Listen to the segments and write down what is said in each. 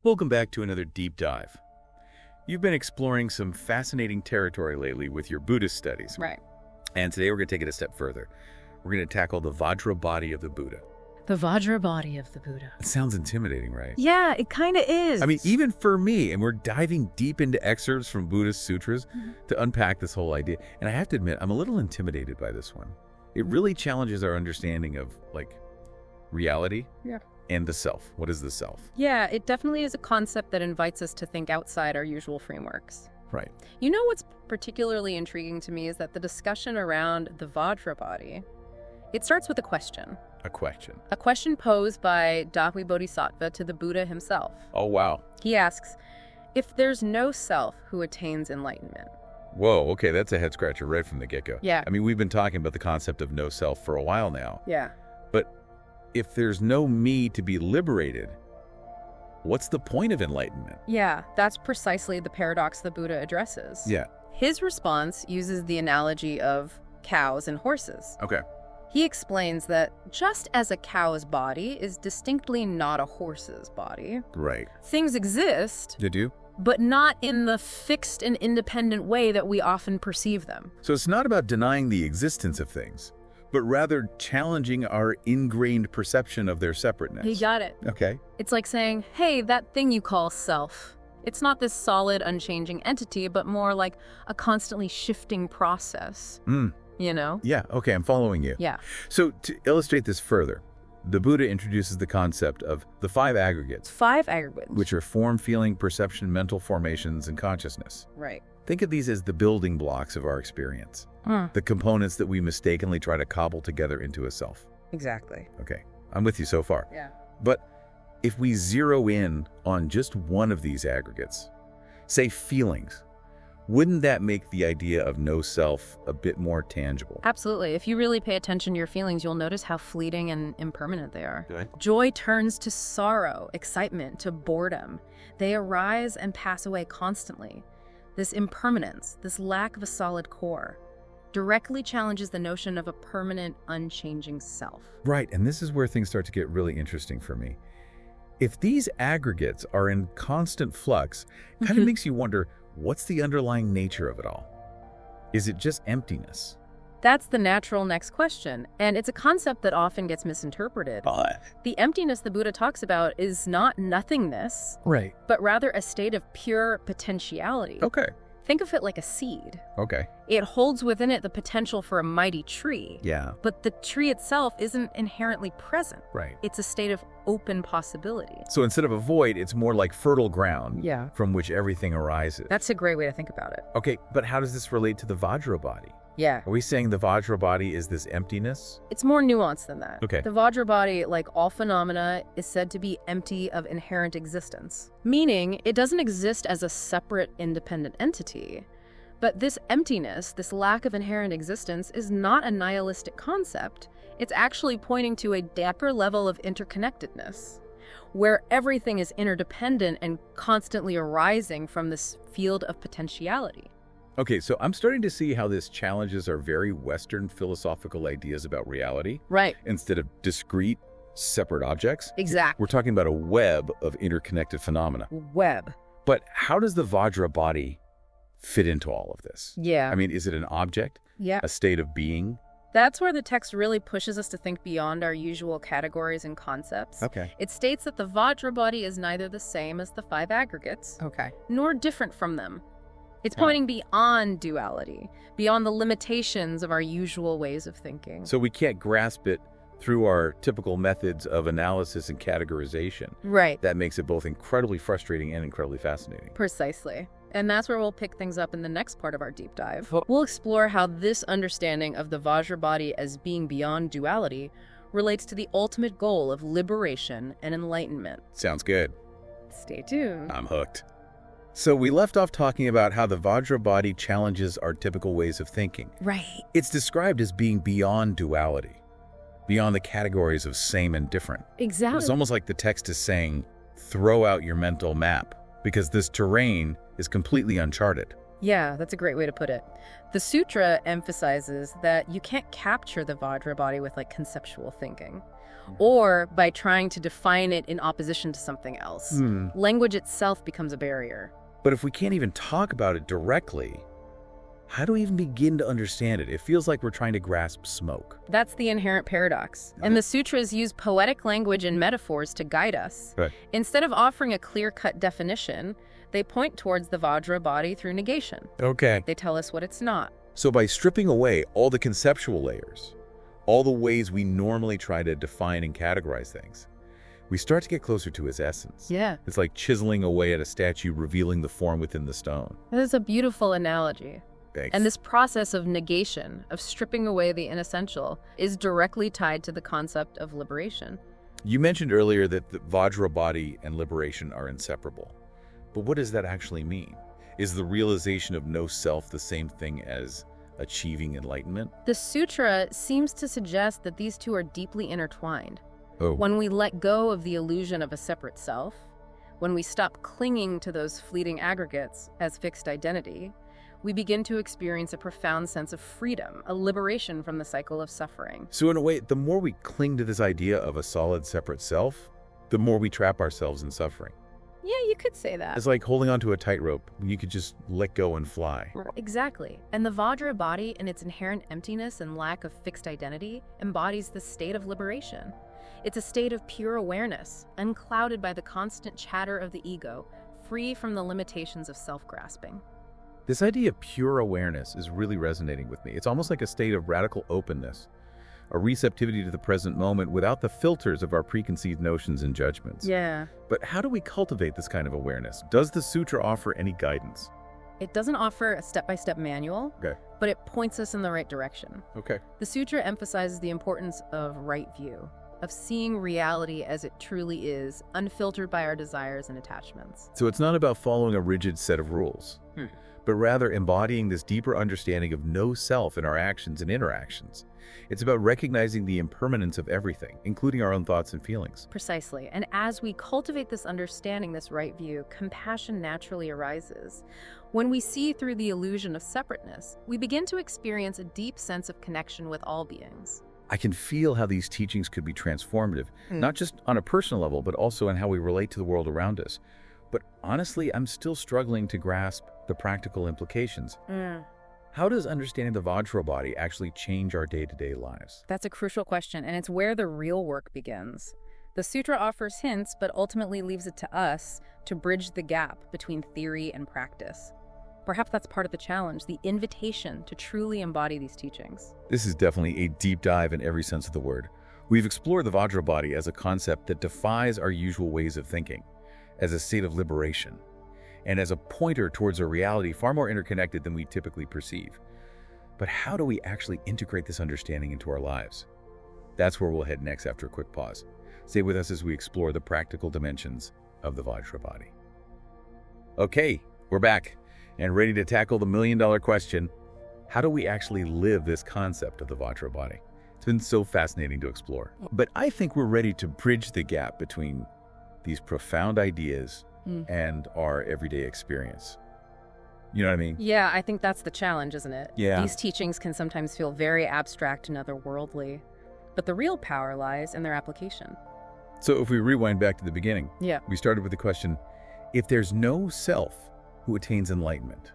Welcome back to another deep dive. You've been exploring some fascinating territory lately with your Buddhist studies. Right. And today we're going to take it a step further. We're going to tackle the Vajra body of the Buddha. The Vajra body of the Buddha. It sounds intimidating, right? Yeah, it kind of is. I mean, even for me, and we're diving deep into excerpts from Buddhist sutras to unpack this whole idea. And I have to admit, I'm a little intimidated by this one. It really challenges our understanding of, reality. Yeah. And the self. What is the self? Yeah, it definitely is a concept that invites us to think outside our usual frameworks. Right. You know what's particularly intriguing to me is that the discussion around the Vajra body, it starts with a question. A question. A question posed by Dahui Bodhisattva to the Buddha himself. Oh, wow. He asks, if there's no self who attains enlightenment. Whoa, okay, that's a head-scratcher right from the get-go. Yeah. I mean, we've been talking about the concept of no self for a while now. Yeah. But if there's no me to be liberated, what's the point of enlightenment? Yeah, that's precisely the paradox the Buddha addresses. Yeah. His response uses the analogy of cows and horses. Okay. He explains that just as a cow's body is distinctly not a horse's body, Right. things exist, Did you? but not in the fixed and independent way that we often perceive them. So it's not about denying the existence of things, but rather challenging our ingrained perception of their separateness. He got it. Okay. It's like saying, hey, that thing you call self, it's not this solid, unchanging entity, but more like a constantly shifting process. You know? Yeah, okay, I'm following you. Yeah. So to illustrate this further, the Buddha introduces the concept of the five aggregates, 5 aggregates. which are form, feeling, perception, mental formations, and consciousness. Right. Think of these as the building blocks of our experience, the components that we mistakenly try to cobble together into a self. Exactly. Okay, I'm with you so far. Yeah. But if we zero in on just one of these aggregates, say feelings, wouldn't that make the idea of no self a bit more tangible? Absolutely. If you really pay attention to your feelings, you'll notice how fleeting and impermanent they are. Okay. Joy turns to sorrow, excitement to boredom. They arise and pass away constantly. This impermanence, this lack of a solid core, directly challenges the notion of a permanent, unchanging self. Right, and this is where things start to get really interesting for me. If these aggregates are in constant flux, it kind of makes you wonder, what's the underlying nature of it all? Is it just emptiness? That's the natural next question, and it's a concept that often gets misinterpreted. The emptiness the Buddha talks about is not nothingness, Right. but rather a state of pure potentiality. Okay. Think of it like a seed. Okay. It holds within it the potential for a mighty tree, Yeah. but the tree itself isn't inherently present. Right. It's a state of open possibility. So instead of a void, it's more like fertile ground Yeah. from which everything arises. That's a great way to think about it. Okay, but how does this relate to the Vajra body? Yeah. Are we saying the Vajra body is this emptiness? It's more nuanced than that. Okay. The Vajra body, like all phenomena, is said to be empty of inherent existence, meaning it doesn't exist as a separate, independent entity. But this emptiness, this lack of inherent existence, is not a nihilistic concept. It's actually pointing to a deeper level of interconnectedness, where everything is interdependent and constantly arising from this field of potentiality. Okay, so I'm starting to see how this challenges our very Western philosophical ideas about reality. Right. Instead of discrete, separate objects. Exactly. We're talking about a web of interconnected phenomena. Web. But how does the Vajra body fit into all of this? Yeah. I mean, is it an object? Yeah. A state of being? That's where the text really pushes us to think beyond our usual categories and concepts. Okay. It states that the Vajra body is neither the same as the 5 aggregates, Okay. nor different from them. It's pointing beyond duality, beyond the limitations of our usual ways of thinking. So we can't grasp it through our typical methods of analysis and categorization. Right. That makes it both incredibly frustrating and incredibly fascinating. Precisely. And that's where we'll pick things up in the next part of our deep dive. We'll explore how this understanding of the Vajra body as being beyond duality relates to the ultimate goal of liberation and enlightenment. Sounds good. Stay tuned. I'm hooked. So we left off talking about how the Vajra body challenges our typical ways of thinking. Right. It's described as being beyond duality, beyond the categories of same and different. Exactly. It's almost like the text is saying, throw out your mental map, because this terrain is completely uncharted. Yeah, that's a great way to put it. The sutra emphasizes that you can't capture the Vajra body with conceptual thinking. or by trying to define it in opposition to something else. Language itself becomes a barrier. But if we can't even talk about it directly, how do we even begin to understand it? It feels like we're trying to grasp smoke. That's the inherent paradox. And the sutras use poetic language and metaphors to guide us. Right. Instead of offering a clear-cut definition, they point towards the Vajra body through negation. Okay. They tell us what it's not. So by stripping away all the conceptual layers, all the ways we normally try to define and categorize things, we start to get closer to its essence. Yeah. It's like chiseling away at a statue, revealing the form within the stone. That is a beautiful analogy. Thanks. And this process of negation, of stripping away the inessential, is directly tied to the concept of liberation. You mentioned earlier that the Vajra body and liberation are inseparable. But what does that actually mean? Is the realization of no self the same thing as achieving enlightenment? The sutra seems to suggest that these two are deeply intertwined. Oh. When we let go of the illusion of a separate self, when we stop clinging to those fleeting aggregates as fixed identity, we begin to experience a profound sense of freedom, a liberation from the cycle of suffering. So in a way, the more we cling to this idea of a solid separate self, the more we trap ourselves in suffering. Yeah, you could say that. It's like holding onto a tightrope. You could just let go and fly. Exactly. And the Vajra body, in its inherent emptiness and lack of fixed identity, embodies the state of liberation. It's a state of pure awareness, unclouded by the constant chatter of the ego, free from the limitations of self-grasping. This idea of pure awareness is really resonating with me. It's almost like a state of radical openness, a receptivity to the present moment without the filters of our preconceived notions and judgments. Yeah. But how do we cultivate this kind of awareness? Does the sutra offer any guidance? It doesn't offer a step-by-step manual, Okay. but it points us in the right direction. Okay. The sutra emphasizes the importance of right view, of seeing reality as it truly is, unfiltered by our desires and attachments. So it's not about following a rigid set of rules, but rather embodying this deeper understanding of no self in our actions and interactions. It's about recognizing the impermanence of everything, including our own thoughts and feelings. Precisely. And as we cultivate this understanding, this right view, compassion naturally arises. When we see through the illusion of separateness, we begin to experience a deep sense of connection with all beings. I can feel how these teachings could be transformative, not just on a personal level, but also in how we relate to the world around us. But honestly, I'm still struggling to grasp the practical implications. How does understanding the Vajra body actually change our day-to-day lives? That's a crucial question, and it's where the real work begins. The sutra offers hints, but ultimately leaves it to us to bridge the gap between theory and practice. Perhaps that's part of the challenge, the invitation to truly embody these teachings. This is definitely a deep dive in every sense of the word. We've explored the Vajra body as a concept that defies our usual ways of thinking, as a state of liberation, and as a pointer towards a reality far more interconnected than we typically perceive. But how do we actually integrate this understanding into our lives? That's where we'll head next after a quick pause. Stay with us as we explore the practical dimensions of the Vajra body. Okay, we're back and ready to tackle the million-dollar question: how do we actually live this concept of the Vajra body? It's been so fascinating to explore. But I think we're ready to bridge the gap between these profound ideas and our everyday experience. You know what I mean? Yeah, I think that's the challenge, isn't it? Yeah. These teachings can sometimes feel very abstract and otherworldly, but the real power lies in their application. So if we rewind back to the beginning, Yeah. we started with the question, if there's no self who attains enlightenment,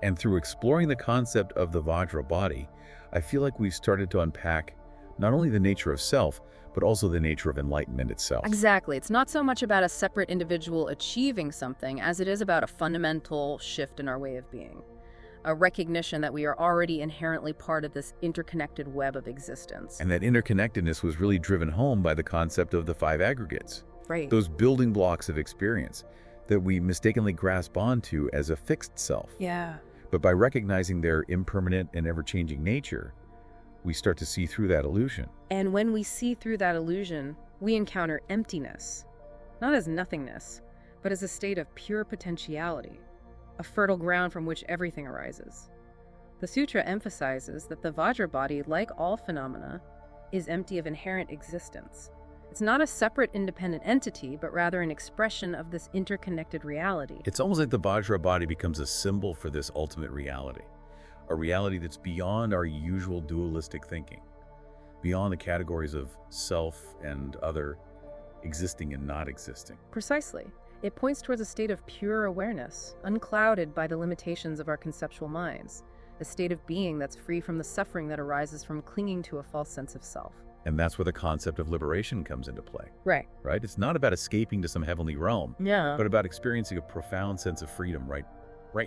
and through exploring the concept of the Vajra body, I feel like we've started to unpack not only the nature of self, but also the nature of enlightenment itself. Exactly. It's not so much about a separate individual achieving something as it is about a fundamental shift in our way of being. A recognition that we are already inherently part of this interconnected web of existence. And that interconnectedness was really driven home by the concept of the five aggregates. Right. Those building blocks of experience that we mistakenly grasp onto as a fixed self. Yeah. But by recognizing their impermanent and ever-changing nature, we start to see through that illusion. And when we see through that illusion, we encounter emptiness, not as nothingness, but as a state of pure potentiality, a fertile ground from which everything arises. The sutra emphasizes that the Vajra body, like all phenomena, is empty of inherent existence. It's not a separate independent entity, but rather an expression of this interconnected reality. It's almost like the Vajra body becomes a symbol for this ultimate reality, a reality that's beyond our usual dualistic thinking. beyond the categories of self and other, existing and not existing. Precisely. It points towards a state of pure awareness, unclouded by the limitations of our conceptual minds, a state of being that's free from the suffering that arises from clinging to a false sense of self. And that's where the concept of liberation comes into play. Right. Right? It's not about escaping to some heavenly realm, but about experiencing a profound sense of freedom right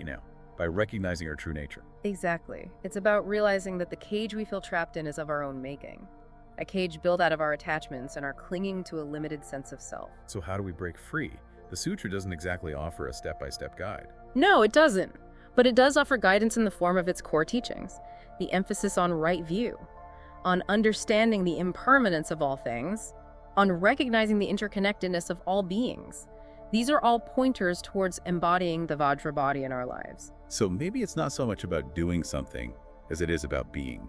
now, by recognizing our true nature. Exactly. It's about realizing that the cage we feel trapped in is of our own making. A cage built out of our attachments and our clinging to a limited sense of self. So how do we break free? The sutra doesn't exactly offer a step-by-step guide. No, it doesn't. But it does offer guidance in the form of its core teachings. The emphasis on right view, on understanding the impermanence of all things, on recognizing the interconnectedness of all beings. These are all pointers towards embodying the Vajra body in our lives. So maybe it's not so much about doing something as it is about being,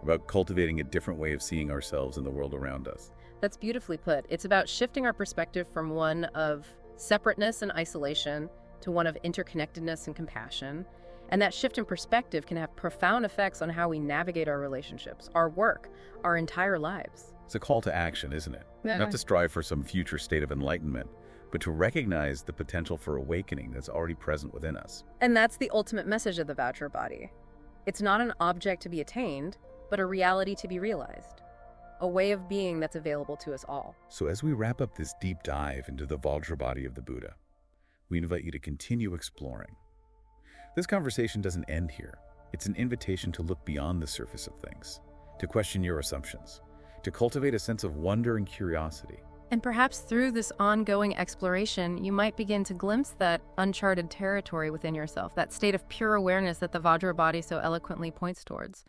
about cultivating a different way of seeing ourselves and the world around us. That's beautifully put. It's about shifting our perspective from one of separateness and isolation to one of interconnectedness and compassion. And that shift in perspective can have profound effects on how we navigate our relationships, our work, our entire lives. It's a call to action, isn't it? Not to strive for some future state of enlightenment, but to recognize the potential for awakening that's already present within us. And that's the ultimate message of the Vajra body. It's not an object to be attained, but a reality to be realized. A way of being that's available to us all. So as we wrap up this deep dive into the Vajra body of the Buddha, we invite you to continue exploring. This conversation doesn't end here. It's an invitation to look beyond the surface of things, to question your assumptions, to cultivate a sense of wonder and curiosity. And perhaps through this ongoing exploration, you might begin to glimpse that uncharted territory within yourself, that state of pure awareness that the Vajra body so eloquently points towards.